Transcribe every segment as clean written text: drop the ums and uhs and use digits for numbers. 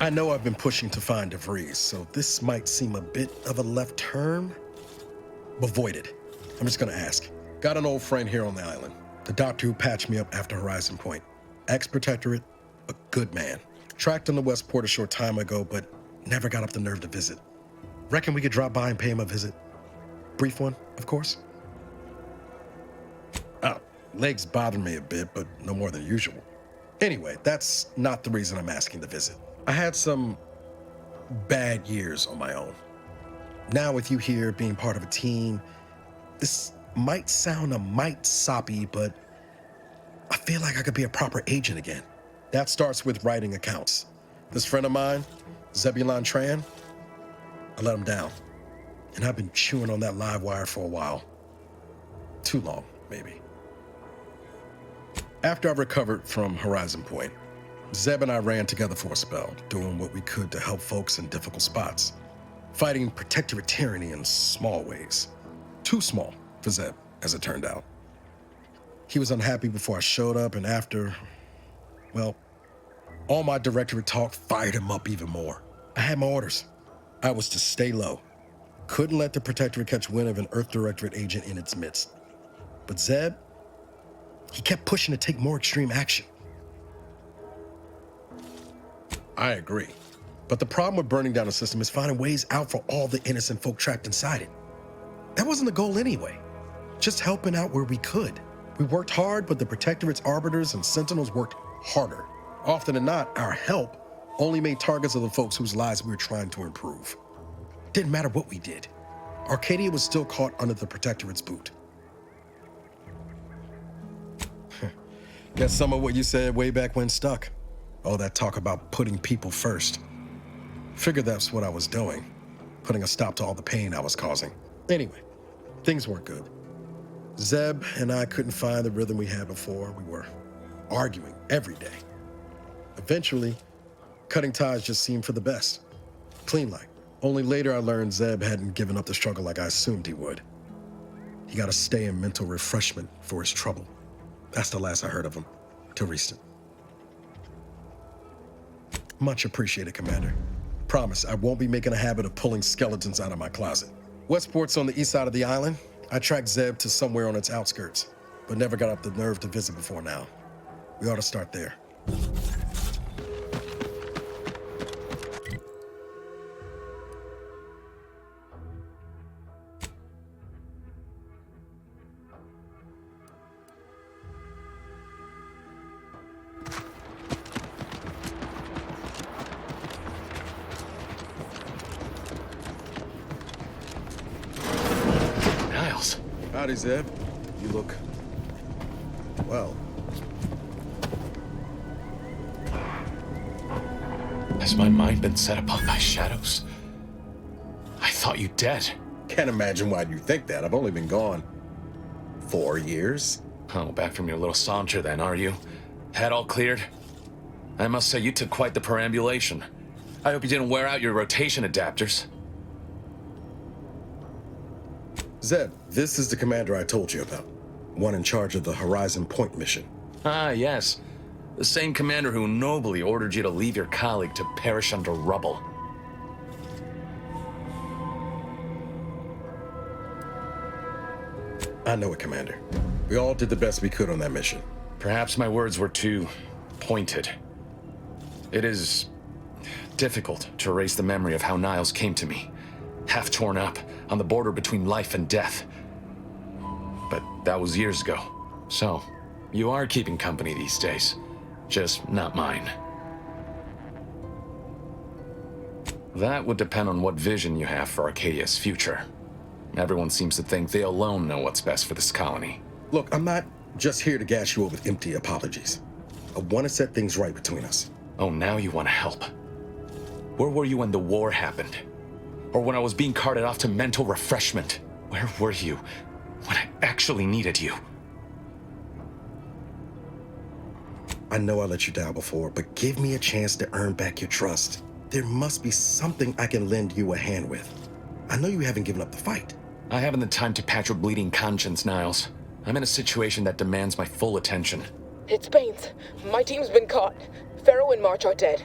I know I've been pushing to find DeVries, so this might seem a bit of a left turn, but void it. I'm just gonna ask. Got an old friend here on the island, the doctor who patched me up after Horizon Point. Ex-protectorate, a good man. Tracked him to Westport a short time ago, but never got up the nerve to visit. Reckon we could drop by and pay him a visit? Brief one, of course. Oh, legs bother me a bit, but no more than usual. Anyway, that's not the reason I'm asking the visit. I had some bad years on my own. Now with you here being part of a team, this might sound a mite soppy, but I feel like I could be a proper agent again. That starts with writing accounts. This friend of mine, Zebulon Tran, I let him down. And I've been chewing on that live wire for a while. Too long, maybe. After I recovered from Horizon Point, Zeb and I ran together for a spell, doing what we could to help folks in difficult spots. Fighting protectorate tyranny in small ways. Too small for Zeb, as it turned out. He was unhappy before I showed up, and after, well, all my directorate talk fired him up even more. I had my orders. I was to stay low. Couldn't let the protectorate catch wind of an Earth Directorate agent in its midst. But Zeb, he kept pushing to take more extreme action. I agree. But the problem with burning down a system is finding ways out for all the innocent folk trapped inside it. That wasn't the goal anyway. Just helping out where we could. We worked hard, but the Protectorate's arbiters and sentinels worked harder. Often than not, our help only made targets of the folks whose lives we were trying to improve. Didn't matter what we did. Arcadia was still caught under the Protectorate's boot. Guess some of what you said way back when stuck. All that talk about putting people first. Figured that's what I was doing, putting a stop to all the pain I was causing. Anyway, things weren't good. Zeb and I couldn't find the rhythm we had before. We were arguing every day. Eventually, cutting ties just seemed for the best. Clean like. Only later I learned Zeb hadn't given up the struggle like I assumed he would. He got to stay in mental refreshment for his trouble. That's the last I heard of him, till recent. Much appreciated, Commander. Promise, I won't be making a habit of pulling skeletons out of my closet. Westport's on the east side of the island. I tracked Zeb to somewhere on its outskirts, but never got up the nerve to visit before now. We ought to start there. Howdy, Zeb. You look... well. Has my mind been set upon by shadows? I thought you dead. Can't imagine why you think that. I've only been gone 4 years. Oh, back from your little saunter then, are you? Head all cleared? I must say you took quite the perambulation. I hope you didn't wear out your rotation adapters. Zeb, this is the commander I told you about. One in charge of the Horizon Point mission. Ah, yes. The same commander who nobly ordered you to leave your colleague to perish under rubble. I know it, Commander. We all did the best we could on that mission. Perhaps my words were too pointed. It is difficult to erase the memory of how Niles came to me. Half torn up, on the border between life and death. But that was years ago. So, you are keeping company these days. Just not mine. That would depend on what vision you have for Arcadia's future. Everyone seems to think they alone know what's best for this colony. Look, I'm not just here to gas you up with empty apologies. I want to set things right between us. Oh, now you want to help. Where were you when the war happened? Or when I was being carted off to mental refreshment? Where were you when I actually needed you? I know I let you down before, but give me a chance to earn back your trust. There must be something I can lend you a hand with. I know you haven't given up the fight. I haven't the time to patch your bleeding conscience, Niles. I'm in a situation that demands my full attention. It's Baines. My team's been caught. Pharaoh and March are dead.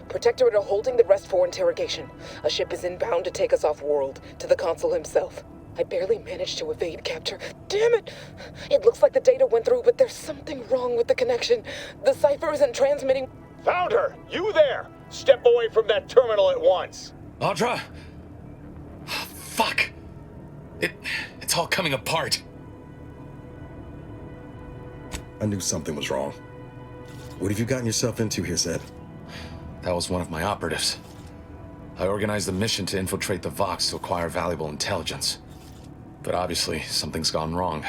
Protectorate are holding the rest for interrogation. A ship is inbound to take us off-world, to the consul himself. I barely managed to evade capture. Damn it! It looks like the data went through, but there's something wrong with the connection. The cipher isn't transmitting. Found her! You there! Step away from that terminal at once! Audra! Fuck! It's all coming apart. I knew something was wrong. What have you gotten yourself into here, Zed? That was one of my operatives. I organized a mission to infiltrate the Vox to acquire valuable intelligence. But obviously, something's gone wrong.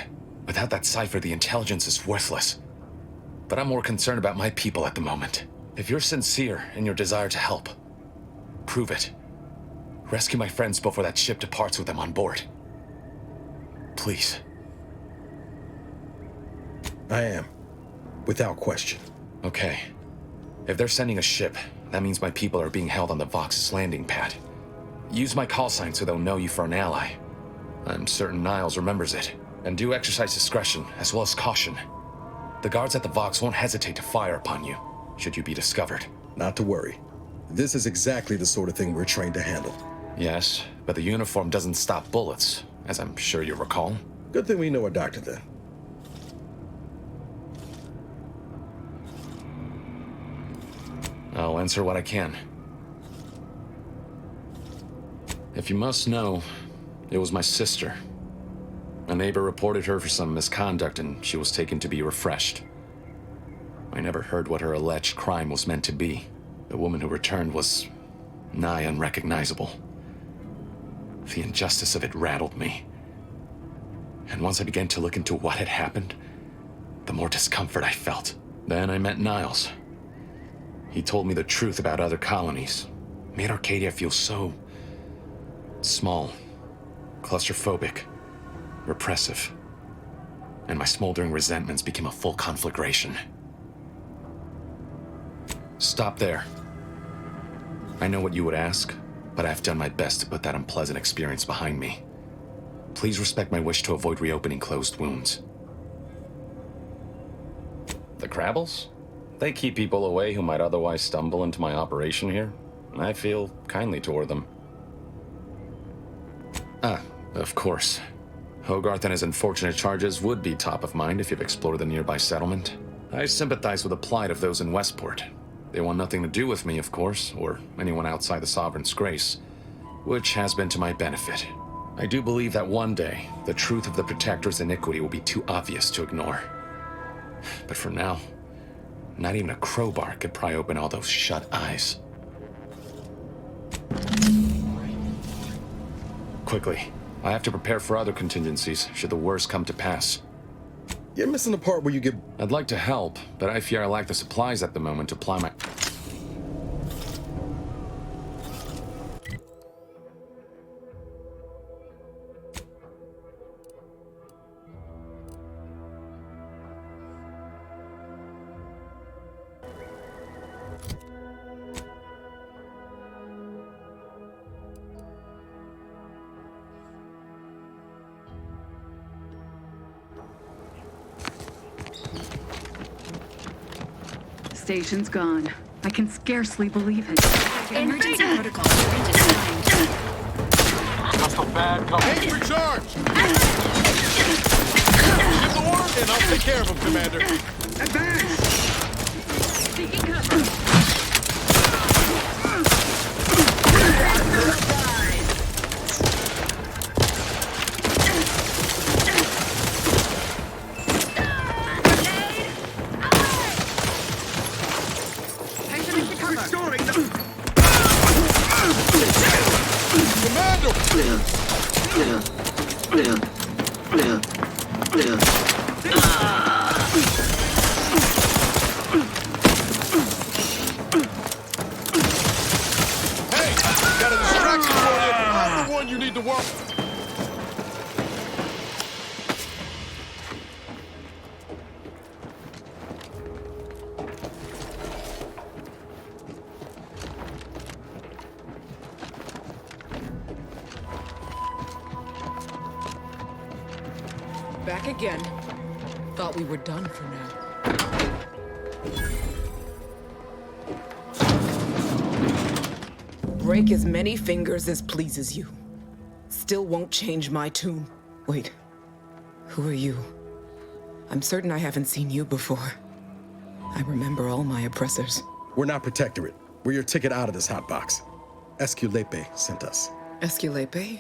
Without that cipher, the intelligence is worthless. But I'm more concerned about my people at the moment. If you're sincere in your desire to help, prove it. Rescue my friends before that ship departs with them on board. Please. I am. Without question. Okay. If they're sending a ship, that means my people are being held on the Vox's landing pad. Use my call sign so they'll know you for an ally. I'm certain Niles remembers it. And do exercise discretion, as well as caution. The guards at the Vox won't hesitate to fire upon you, should you be discovered. Not to worry. This is exactly the sort of thing we're trained to handle. Yes, but the uniform doesn't stop bullets, as I'm sure you recall. Good thing we know a doctor then. I'll answer what I can. If you must know, it was my sister. A neighbor reported her for some misconduct and she was taken to be refreshed. I never heard what her alleged crime was meant to be. The woman who returned was nigh unrecognizable. The injustice of it rattled me. And once I began to look into what had happened, the more discomfort I felt. Then I met Niles. He told me the truth about other colonies. Made Arcadia feel so small, claustrophobic, repressive. And my smoldering resentments became a full conflagration. Stop there. I know what you would ask, but I've done my best to put that unpleasant experience behind me. Please respect my wish to avoid reopening closed wounds. The Crabbles? They keep people away who might otherwise stumble into my operation here. I feel kindly toward them. Ah, of course. Hogarth and his unfortunate charges would be top of mind if you've explored the nearby settlement. I sympathize with the plight of those in Westport. They want nothing to do with me, of course, or anyone outside the Sovereign's grace, which has been to my benefit. I do believe that one day, the truth of the Protector's iniquity will be too obvious to ignore. But for now, not even a crowbar could pry open all those shut eyes. Quickly, I have to prepare for other contingencies, should the worst come to pass. You're missing the part where you get... I'd like to help, but I fear I lack the supplies at the moment to apply my... Station's gone. I can scarcely believe it. Emergency protocol redesigned. Just a bad couple. Ready for charge! Give the word and I'll take care of him, Commander. Taking cover. Hey, got a distraction for you. I'm the one you need to work. Back again. Thought we were done for now. break as many fingers as pleases you. Still won't change my tune. Wait, who are you? I'm certain I haven't seen you before. I remember all my oppressors. We're not Protectorate. We're your ticket out of this hotbox. Esculepe sent us. Esculepe?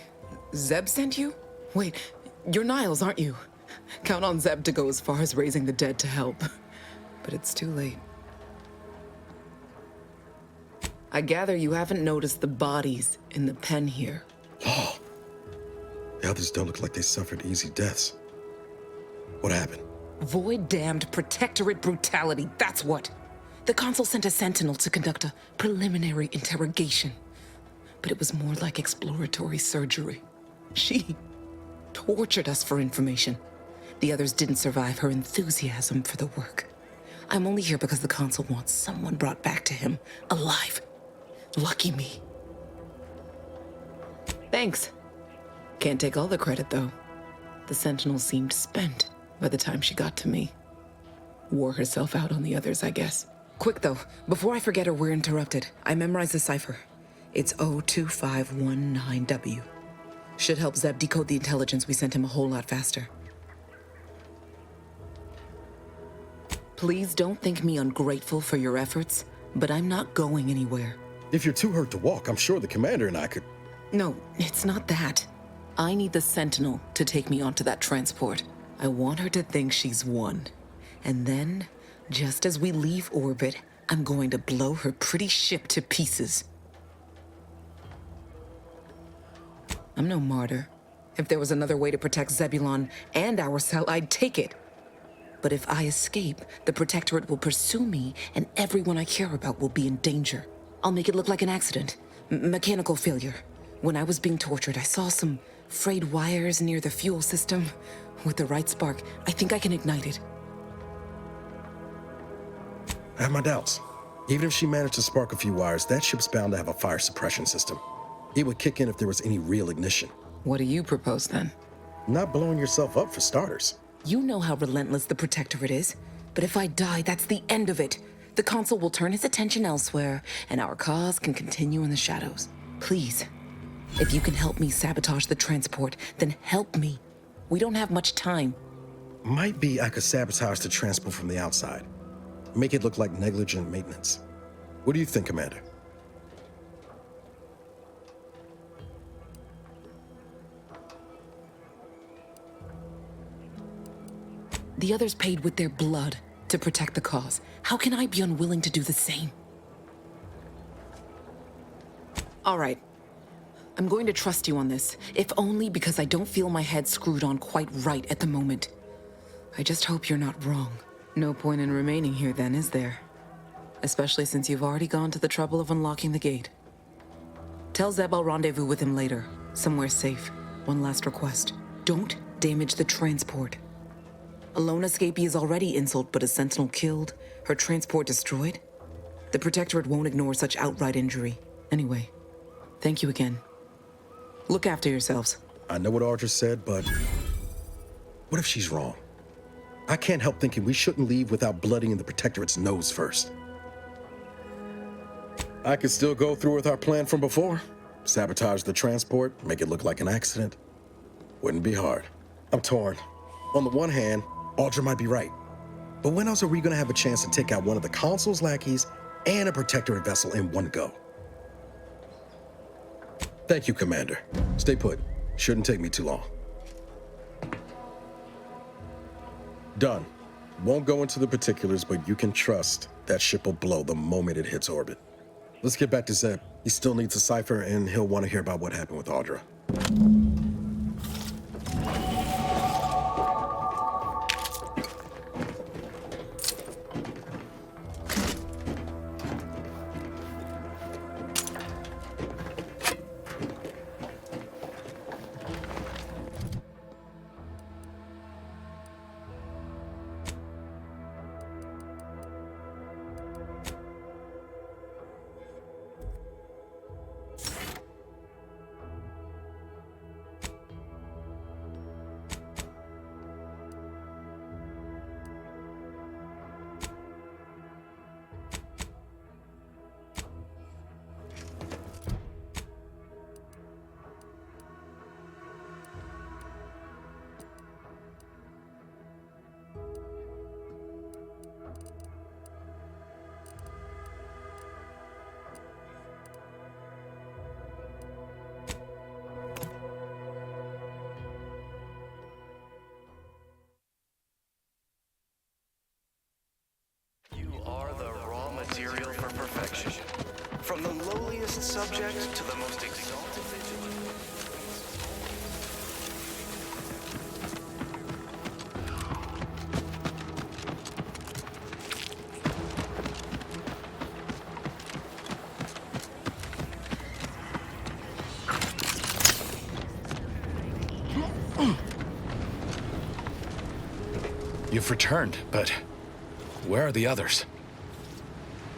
Zeb sent you? Wait, you're Niles, aren't you? Count on Zeb to go as far as raising the dead to help. But it's too late. I gather you haven't noticed the bodies in the pen here. Oh. The others don't look like they suffered easy deaths. What happened? Void-damned Protectorate brutality, that's what. The Consul sent a sentinel to conduct a preliminary interrogation. But it was more like exploratory surgery. She tortured us for information. The others didn't survive her enthusiasm for the work. I'm only here because the Consul wants someone brought back to him, alive. Lucky me. Thanks. Can't take all the credit, though. The Sentinel seemed spent by the time she got to me. Wore herself out on the others, I guess. Quick, though, before I forget or we're interrupted, I memorized the cipher. It's O2519W. Should help Zeb decode the intelligence we sent him a whole lot faster. Please don't think me ungrateful for your efforts, but I'm not going anywhere. If you're too hurt to walk, I'm sure the commander and I could... No, it's not that. I need the Sentinel to take me onto that transport. I want her to think she's won. And then, just as we leave orbit, I'm going to blow her pretty ship to pieces. I'm no martyr. If there was another way to protect Zebulon and our cell, I'd take it. But if I escape, the Protectorate will pursue me, and everyone I care about will be in danger. I'll make it look like an accident. Mechanical failure. When I was being tortured, I saw some frayed wires near the fuel system. With the right spark, I think I can ignite it. I have my doubts. Even if she managed to spark a few wires, that ship's bound to have a fire suppression system. It would kick in if there was any real ignition. What do you propose, then? Not blowing yourself up, for starters. You know how relentless the Protectorate is. But if I die, that's the end of it. The Consul will turn his attention elsewhere, and our cause can continue in the shadows. Please, if you can help me sabotage the transport, then help me. We don't have much time. Might be I could sabotage the transport from the outside. Make it look like negligent maintenance. What do you think, Commander? The others paid with their blood to protect the cause. How can I be unwilling to do the same? All right. I'm going to trust you on this, if only because I don't feel my head screwed on quite right at the moment. I just hope you're not wrong. No point in remaining here then, is there? Especially since you've already gone to the trouble of unlocking the gate. Tell Zeb I'll rendezvous with him later, somewhere safe. One last request. Don't damage the transport. A lone escapee is already insult, but a Sentinel killed, her transport destroyed? The Protectorate won't ignore such outright injury. Anyway, thank you again. Look after yourselves. I know what Audra said, but what if she's wrong? I can't help thinking we shouldn't leave without bloodying the Protectorate's nose first. I could still go through with our plan from before. Sabotage the transport, make it look like an accident. Wouldn't be hard. I'm torn. On the one hand, Audra might be right. But when else are we gonna have a chance to take out one of the Consul's lackeys and a Protectorate vessel in one go? Thank you, Commander. Stay put. Shouldn't take me too long. Done. Won't go into the particulars, but you can trust that ship will blow the moment it hits orbit. Let's get back to Zeb. He still needs a cipher, and he'll want to hear about what happened with Audra. From the lowliest subject to the most exalted vigilante. You've returned, but where are the others?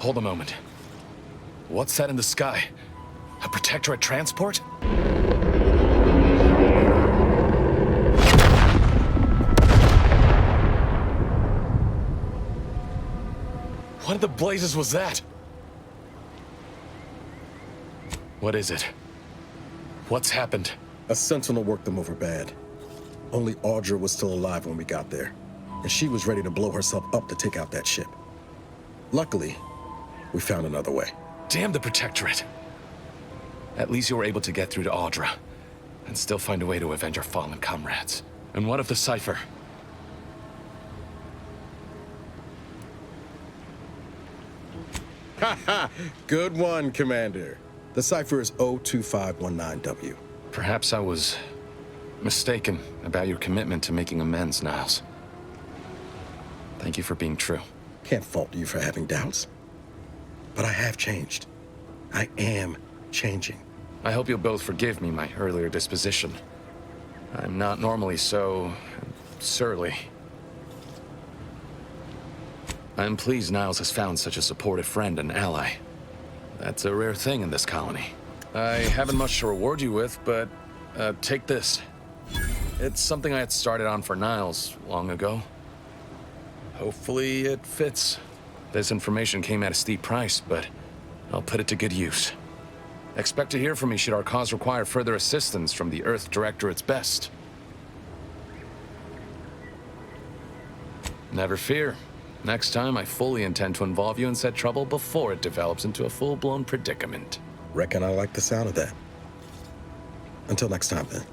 Hold a moment. What's that in the sky? A Protectorate transport? What in the blazes was that? What is it? What's happened? A Sentinel worked them over bad. Only Audra was still alive when we got there, and she was ready to blow herself up to take out that ship. Luckily, we found another way. Damn the Protectorate. At least you were able to get through to Audra, and still find a way to avenge our fallen comrades. And what of the Cypher? Haha! Good one, Commander. The cipher is O2519W. Perhaps I was mistaken about your commitment to making amends, Niles. Thank you for being true. Can't fault you for having doubts. But I have changed. I am changing. I hope you'll both forgive me my earlier disposition. I'm not normally so surly. I'm pleased Niles has found such a supportive friend and ally. That's a rare thing in this colony. I haven't much to reward you with, but take this. It's something I had started on for Niles long ago. Hopefully it fits. This information came at a steep price, but I'll put it to good use. Expect to hear from me should our cause require further assistance from the Earth Directorate's best. Never fear. Next time, I fully intend to involve you in said trouble before it develops into a full-blown predicament. Reckon I like the sound of that. Until next time, then.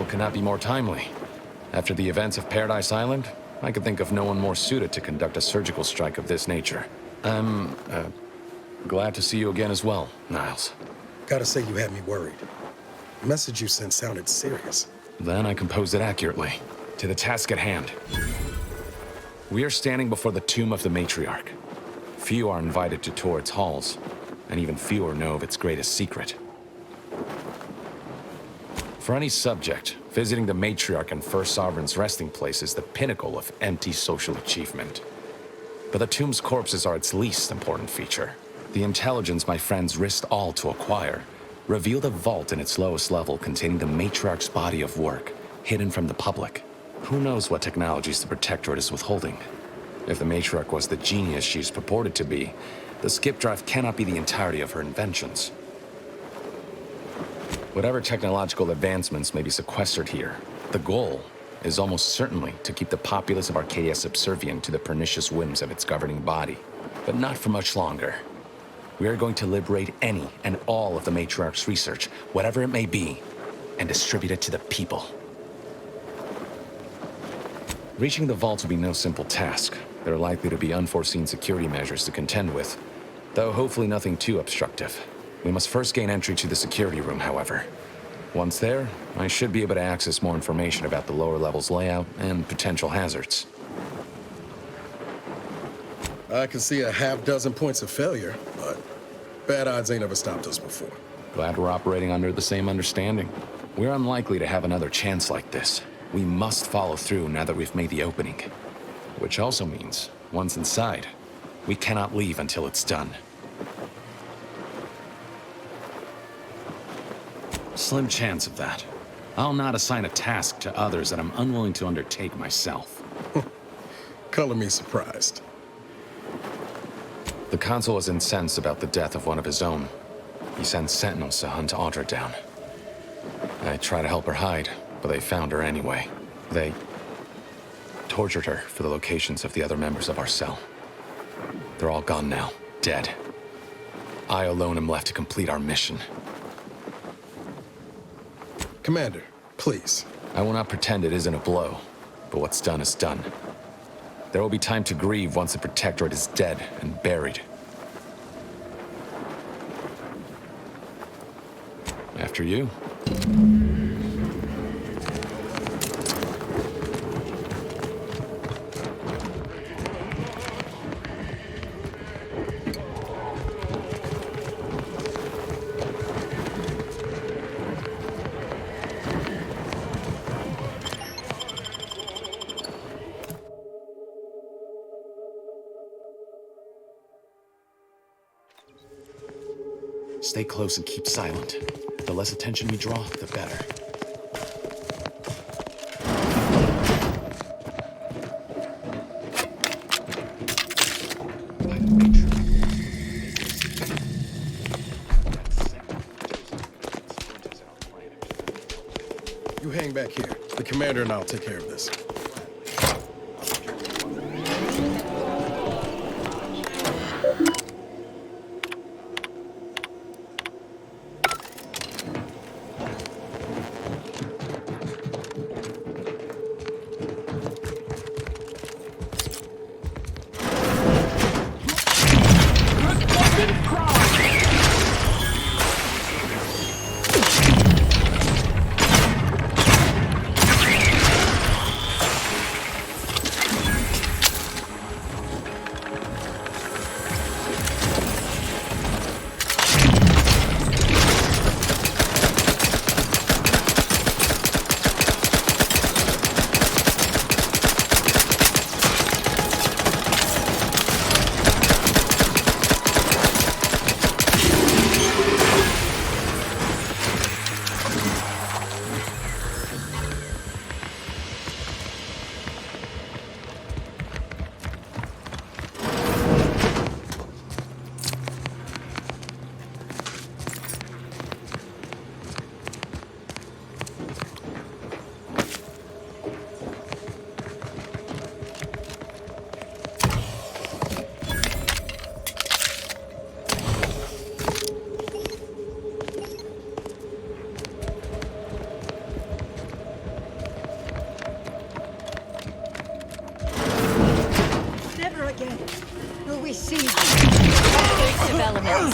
Cannot be more timely. After the events of Paradise Island, I could think of no one more suited to conduct a surgical strike of this nature. I'm glad to see you again as well, Niles. Gotta say you had me worried. The message you sent sounded serious. Then I composed it accurately. To the task at hand. We are standing before the tomb of the Matriarch. Few are invited to tour its halls, and even fewer know of its greatest secret. For any subject, visiting the Matriarch and First Sovereign's resting place is the pinnacle of empty social achievement. But the tomb's corpses are its least important feature. The intelligence my friends risked all to acquire revealed a vault in its lowest level containing the Matriarch's body of work, hidden from the public. Who knows what technologies the Protectorate is withholding? If the Matriarch was the genius she's purported to be, the skip drive cannot be the entirety of her inventions. Whatever technological advancements may be sequestered here, the goal is almost certainly to keep the populace of Arcadia subservient to the pernicious whims of its governing body. But not for much longer. We are going to liberate any and all of the Matriarch's research, whatever it may be, and distribute it to the people. Reaching the vault will be no simple task. There are likely to be unforeseen security measures to contend with, though hopefully nothing too obstructive. We must first gain entry to the security room, however. Once there, I should be able to access more information about the lower level's layout and potential hazards. I can see a half dozen points of failure, but bad odds ain't ever stopped us before. Glad we're operating under the same understanding. We're unlikely to have another chance like this. We must follow through now that we've made the opening. Which also means, once inside, we cannot leave until it's done. Slim chance of that. I'll not assign a task to others that I'm unwilling to undertake myself. Color me surprised. The consul is incensed about the death of one of his own. He sends sentinels to hunt Audra down. I try to help her hide, but they found her anyway. They tortured her for the locations of the other members of our cell. They're all gone now, dead. I alone am left to complete our mission. Commander, please. I will not pretend it isn't a blow, but what's done is done. There will be time to grieve once the Protectorate is dead and buried. After you. Stay close and keep silent. The less attention we draw, the better. You hang back here. The commander and I'll take care of this.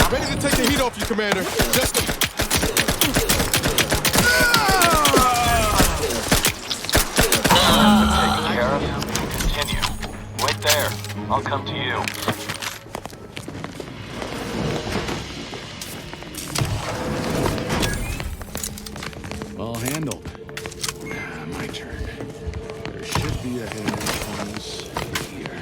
Ready to take the heat off you, Commander. Just Taken care of. Continue. Wait there. I'll come to you. Well handled. My turn. There should be a hidden entrance here.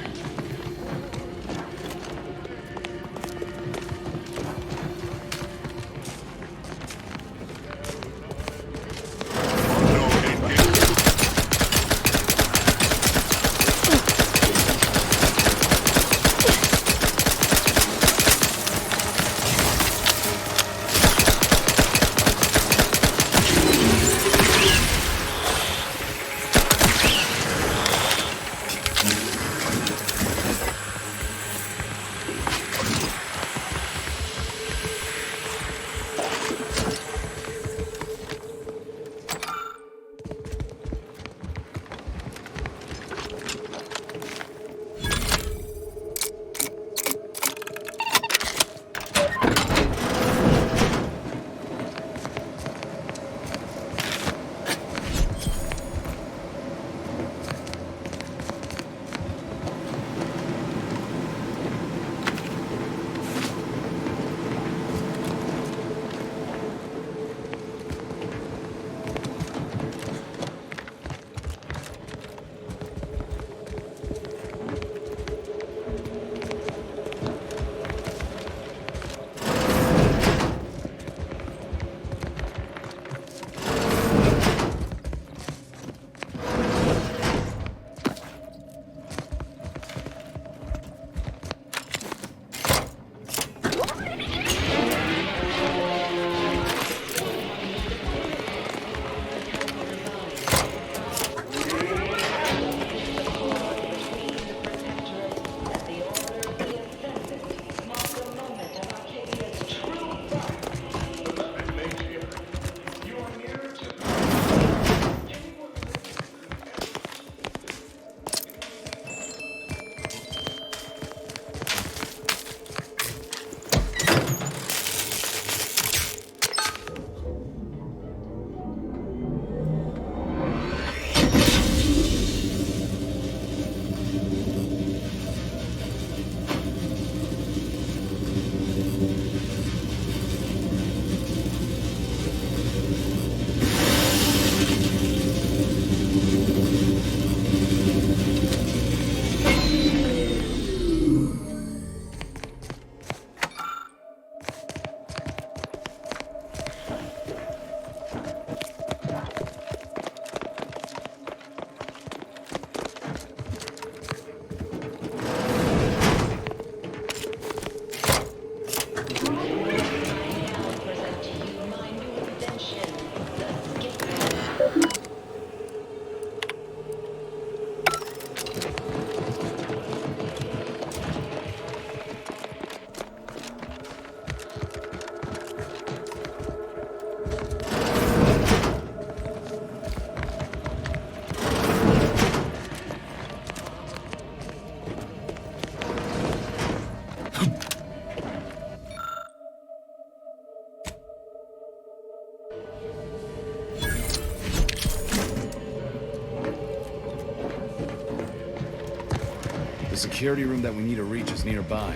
security room that we need to reach is nearby.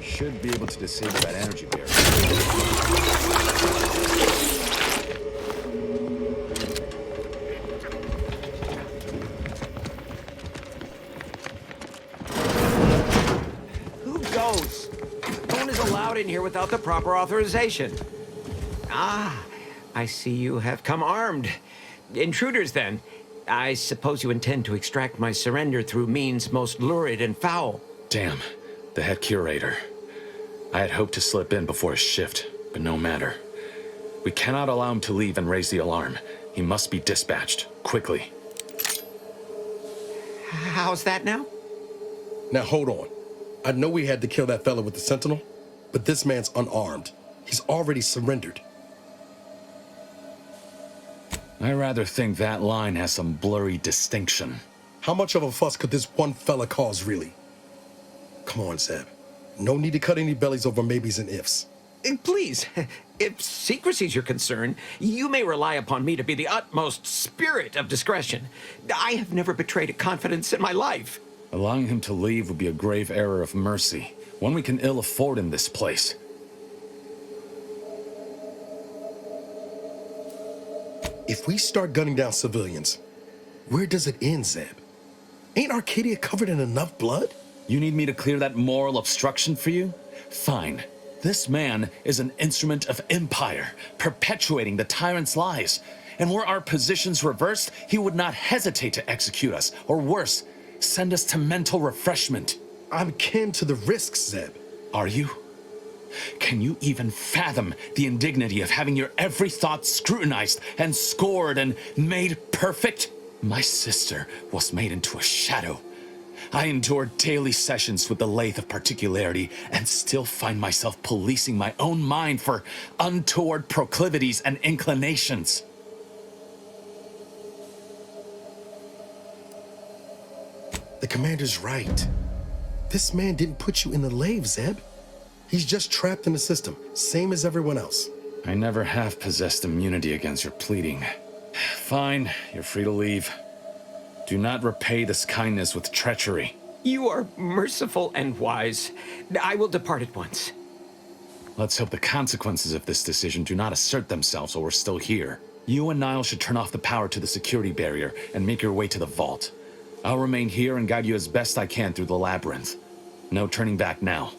Should be able to disable that energy barrier. Who goes? No one is allowed in here without the proper authorization. Ah, I see you have come armed. Intruders, then. I suppose you intend to extract my surrender through means most lurid and foul. Damn, the head curator. I had hoped to slip in before his shift, but no matter. We cannot allow him to leave and raise the alarm. He must be dispatched, quickly. How's that now? Now hold on. I know we had to kill that fella with the Sentinel, but this man's unarmed. He's already surrendered. I rather think that line has some blurry distinction. How much of a fuss could this one fella cause, really? Come on, Zeb. No need to cut any bellies over maybes and ifs. Please, if secrecy's your concern, you may rely upon me to be the utmost spirit of discretion. I have never betrayed a confidence in my life. Allowing him to leave would be a grave error of mercy, one we can ill afford in this place. If we start gunning down civilians, where does it end, Zeb? Ain't Arcadia covered in enough blood? You need me to clear that moral obstruction for you? Fine. This man is an instrument of empire, perpetuating the tyrant's lies. And were our positions reversed, he would not hesitate to execute us, or worse, send us to mental refreshment. I'm kin to the risks, Zeb. Are you? Can you even fathom the indignity of having your every thought scrutinized and scored and made perfect? My sister was made into a shadow. I endured daily sessions with the lathe of particularity and still find myself policing my own mind for untoward proclivities and inclinations. The commander's right. This man didn't put you in the lathe, Zeb. He's just trapped in the system, same as everyone else. I never have possessed immunity against your pleading. Fine, you're free to leave. Do not repay this kindness with treachery. You are merciful and wise. I will depart at once. Let's hope the consequences of this decision do not assert themselves while we're still here. You and Niall should turn off the power to the security barrier and make your way to the vault. I'll remain here and guide you as best I can through the labyrinth. No turning back now.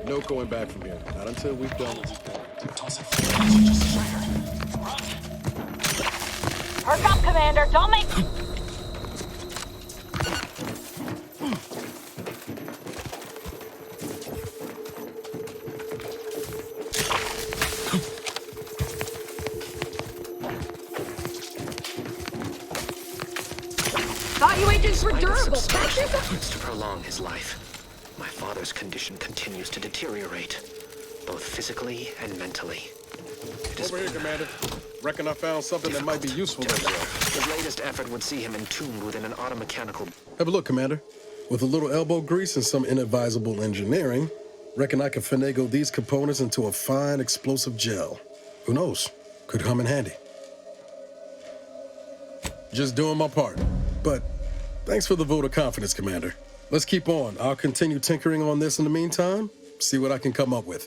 No going back from here. Not until we've done what we've done. Perk up, Commander. Don't make... Thought you agents were durable. Patch yourself. Substance to prolong his life. My father's condition continues to deteriorate, both physically and mentally. Over here, Commander. Reckon I found something that might be useful in jail. His latest effort would see him entombed within an automechanical... Have a look, Commander. With a little elbow grease and some inadvisable engineering, reckon I can finagle these components into a fine explosive gel. Who knows? Could come in handy. Just doing my part. But thanks for the vote of confidence, Commander. Let's keep on. I'll continue tinkering on this in the meantime, see what I can come up with.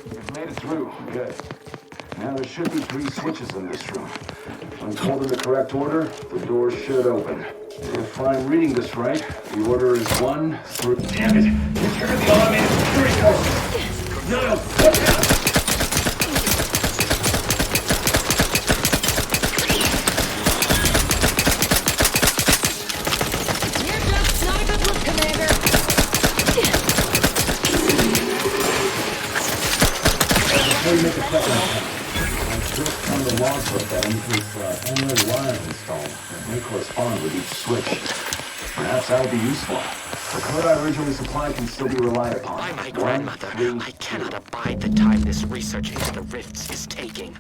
We've made it through. Good. Now there should be 3 switches in this room. When pulled in the correct order, the doors should open. If I'm reading this right, the order is 1 through... Damn it! You turned the automated security door! No! Watch out! me make a second attempt. I just found the logbook that indicates annual wires installed that may correspond with each switch. Perhaps that would be useful. The code I originally supplied can still be relied upon. By my grandmother, I cannot abide the time this research into the rifts is taking.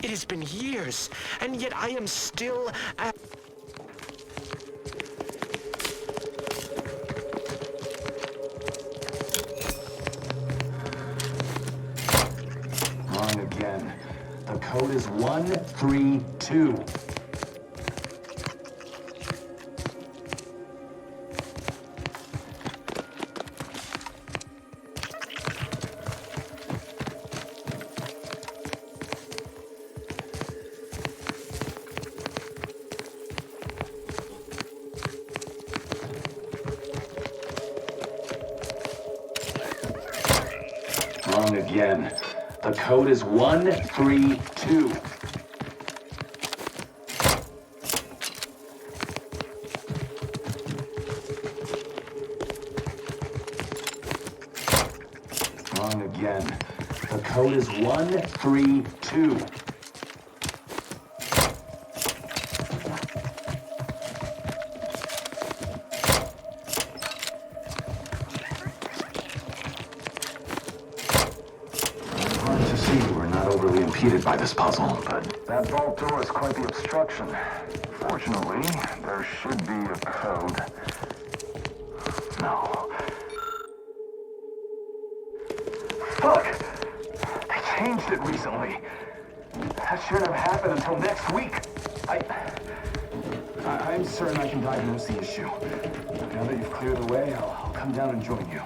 It has been years, and yet I am still at... Wrong again. The code is 132. Wrong again. The code is 132. Wrong again. The code is 132. Impeded by this puzzle, but that vault door is quite the obstruction. Fortunately, there should be a code. No. Fuck! They changed it recently. That shouldn't have happened until next week. I'm certain I can diagnose the issue. Now that you've cleared the way, I'll come down and join you.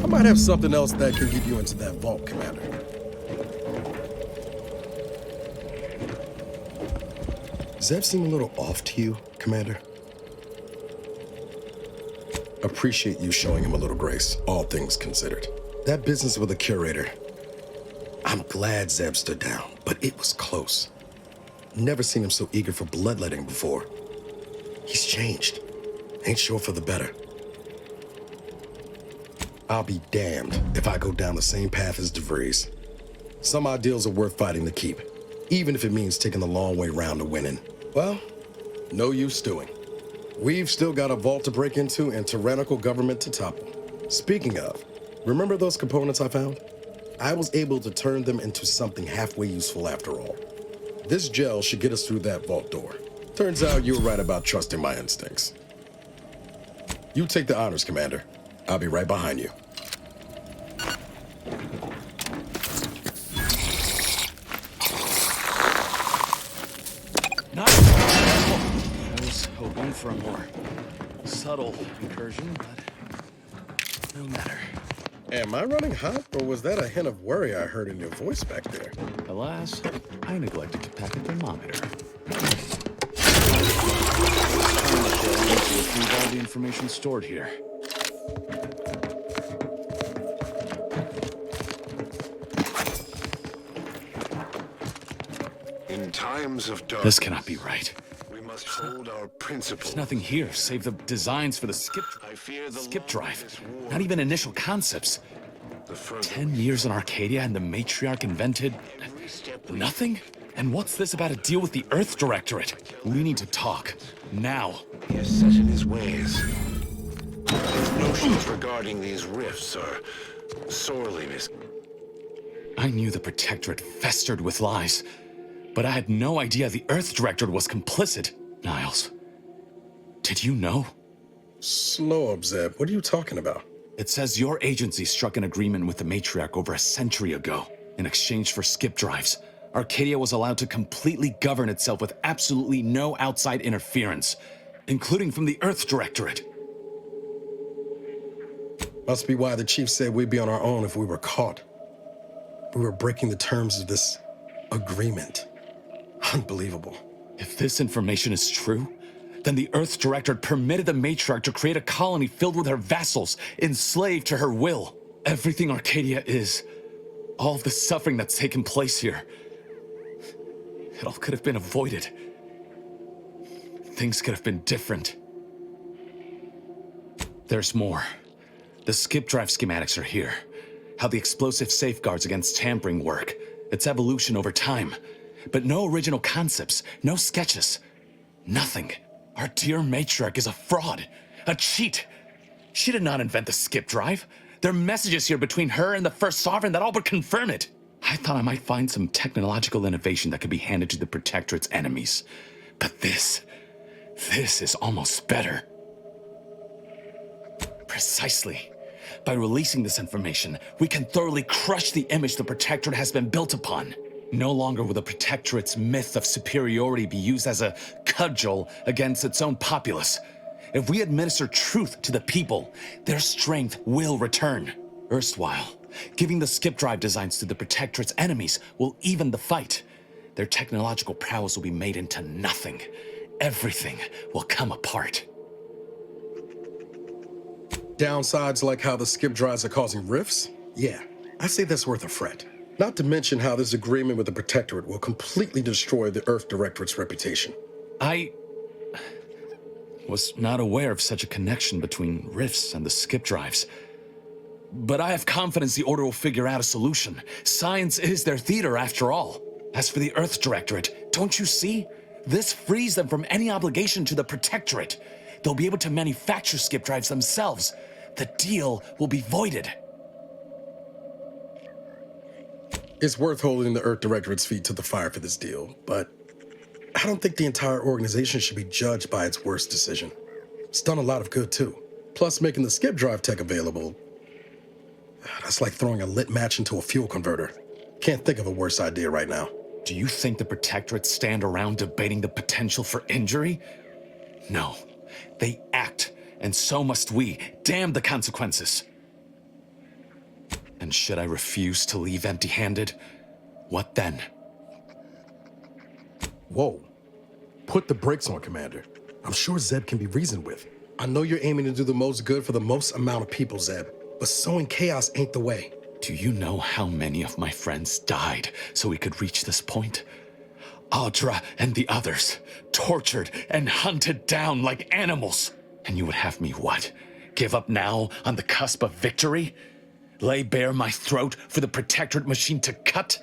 I might have something else that can get you into that vault, Commander. Does that seem a little off to you, Commander? Appreciate you showing him a little grace, all things considered. That business with the curator, I'm glad Zeb stood down, but it was close. Never seen him so eager for bloodletting before. He's changed. Ain't sure for the better. I'll be damned if I go down the same path as DeVries. Some ideals are worth fighting to keep, even if it means taking the long way round to winning. Well, no use stewing. We've still got a vault to break into and tyrannical government to topple. Speaking of, remember those components I found? I was able to turn them into something halfway useful after all. This gel should get us through that vault door. Turns out you were right about trusting my instincts. You take the honors, Commander. I'll be right behind you. Nice. I was hoping for a more subtle incursion, but no matter. Am I running hot, or was that a hint of worry I heard in your voice back there? Alas, I neglected to pack a thermometer. Retrieve all the information stored here. In times of darkness, This cannot be right. we must hold our principles. There's nothing here save the designs for the skip drive. Not even initial concepts. 10 years in Arcadia and the Matriarch invented nothing? And what's this about a deal with the Earth Directorate? We need to talk. Now. He is set in his ways. His notions regarding these rifts are sorely I knew the Protectorate festered with lies, but I had no idea the Earth Directorate was complicit. Niles, did you know? Slow up, Zeb. What are you talking about? It says your agency struck an agreement with the Matriarch over a century ago. In exchange for skip drives, Arcadia was allowed to completely govern itself with absolutely no outside interference, including from the Earth Directorate. Must be why the chief said we'd be on our own if we were caught. We were breaking the terms of this agreement. Unbelievable. If this information is true, then the Earth Directorate permitted the Matriarch to create a colony filled with her vassals, enslaved to her will. Everything Arcadia is, all of the suffering that's taken place here, it all could have been avoided things could have been different. There's more. The skip drive schematics are here. How the explosive safeguards against tampering work. Its evolution over time. But no original concepts, no sketches. Nothing. Our dear matriarch is a fraud. A cheat. She did not invent the skip drive. There are messages here between her and the First Sovereign that all but confirm it. I thought I might find some technological innovation that could be handed to the Protectorate's enemies. But this is almost better. Precisely. By releasing this information, we can thoroughly crush the image the Protectorate has been built upon. No longer will the Protectorate's myth of superiority be used as a cudgel against its own populace. If we administer truth to the people, their strength will return. Erstwhile, giving the skip drive designs to the Protectorate's enemies will even the fight. Their technological prowess will be made into nothing. Everything will come apart. Downsides like how the skip drives are causing rifts? Yeah, I say that's worth a fret. Not to mention how this agreement with the Protectorate will completely destroy the Earth Directorate's reputation. I was not aware of such a connection between rifts and the skip drives. But I have confidence the Order will figure out a solution. Science is their theater, after all. As for the Earth Directorate, don't you see? This frees them from any obligation to the Protectorate. They'll be able to manufacture skip drives themselves. The deal will be voided. It's worth holding the Earth Directorate's feet to the fire for this deal, but I don't think the entire organization should be judged by its worst decision. It's done a lot of good, too. Plus, making the skip drive tech available, that's like throwing a lit match into a fuel converter. Can't think of a worse idea right now. Do you think the Protectorate stand around debating the potential for injury? No. They act, and so must we. Damn the consequences. And should I refuse to leave empty-handed? What then? Whoa. Put the brakes on, Commander. I'm sure Zeb can be reasoned with. I know you're aiming to do the most good for the most amount of people, Zeb, but sowing chaos ain't the way. Do you know how many of my friends died so we could reach this point? Audra and the others, tortured and hunted down like animals. And you would have me what? Give up now on the cusp of victory? Lay bare my throat for the Protectorate machine to cut?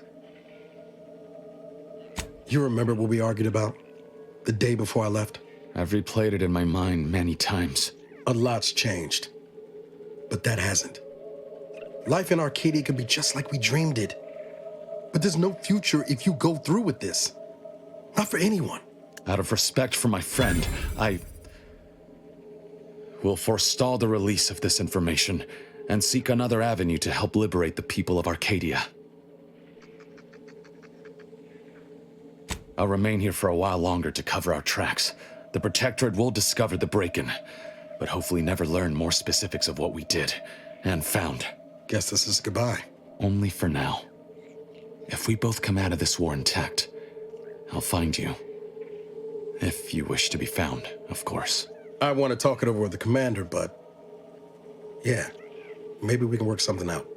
You remember what we argued about the day before I left? I've replayed it in my mind many times. A lot's changed, but that hasn't. Life in Arcadia could be just like we dreamed it. But there's no future if you go through with this. Not for anyone. Out of respect for my friend, I will forestall the release of this information and seek another avenue to help liberate the people of Arcadia. I'll remain here for a while longer to cover our tracks. The Protectorate will discover the break-in, but hopefully never learn more specifics of what we did and found. Guess this is goodbye. Only for now. If we both come out of this war intact, I'll find you. If you wish to be found, of course. I want to talk it over with the Commander, but yeah, maybe we can work something out.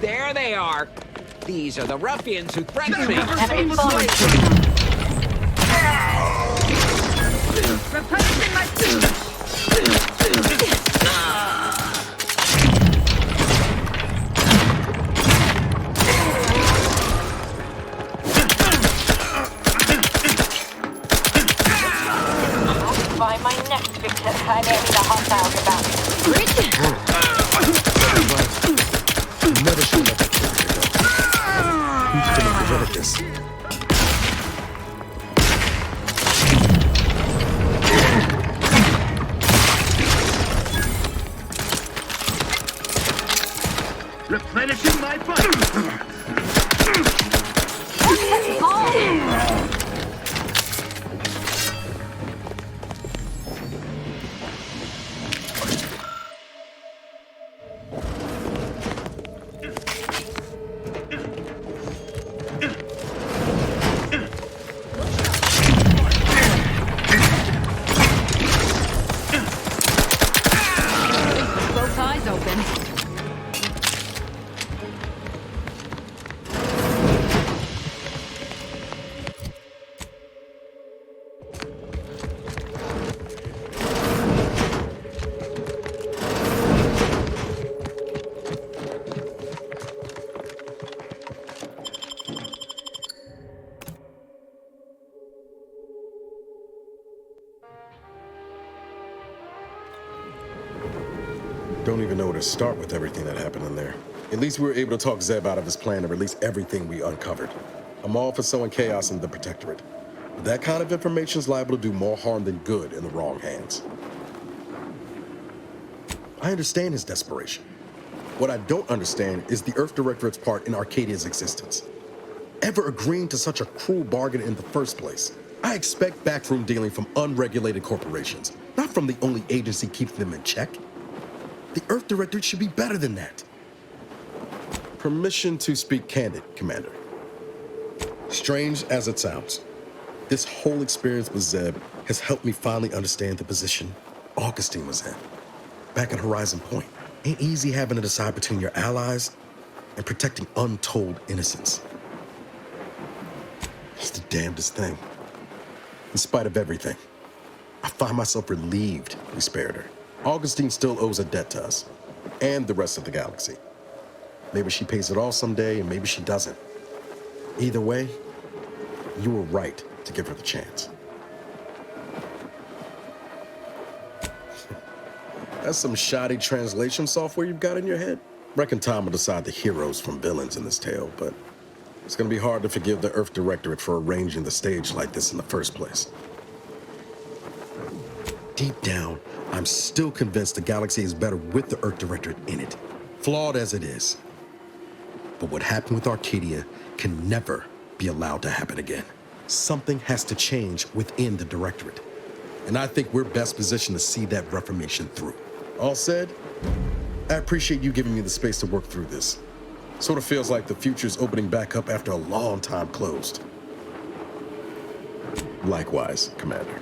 There they are. These are the ruffians who threatened me. Replenishing my suit! I'll find my next victim. I may be the hostiles about. Never should let that kid go. Who's gonna prevent this? Replenishing my butt! open. Don't even know where to start with everything that happened in there. At least we were able to talk Zeb out of his plan to release everything we uncovered. I'm all for sowing chaos in the Protectorate. But that kind of information is liable to do more harm than good in the wrong hands. I understand his desperation. What I don't understand is the Earth Directorate's part in Arcadia's existence. Ever agreeing to such a cruel bargain in the first place? I expect backroom dealing from unregulated corporations, not from the only agency keeping them in check. The Earth Directorate should be better than that. Permission to speak candid, Commander. Strange as it sounds, this whole experience with Zeb has helped me finally understand the position Augustine was in. Back at Horizon Point, ain't easy having to decide between your allies and protecting untold innocence. It's the damnedest thing. In spite of everything, I find myself relieved we spared her. Augustine still owes a debt to us, and the rest of the galaxy. Maybe she pays it all someday, and maybe she doesn't. Either way, you were right to give her the chance. That's some shoddy translation software you've got in your head. Reckon time will decide the heroes from villains in this tale, but it's gonna be hard to forgive the Earth Directorate for arranging the stage like this in the first place. Deep down, I'm still convinced the galaxy is better with the Earth Directorate in it, flawed as it is. But what happened with Arcadia can never be allowed to happen again. Something has to change within the Directorate, and I think we're best positioned to see that reformation through. All said, I appreciate you giving me the space to work through this. Sort of feels like the future's opening back up after a long time closed. Likewise, Commander.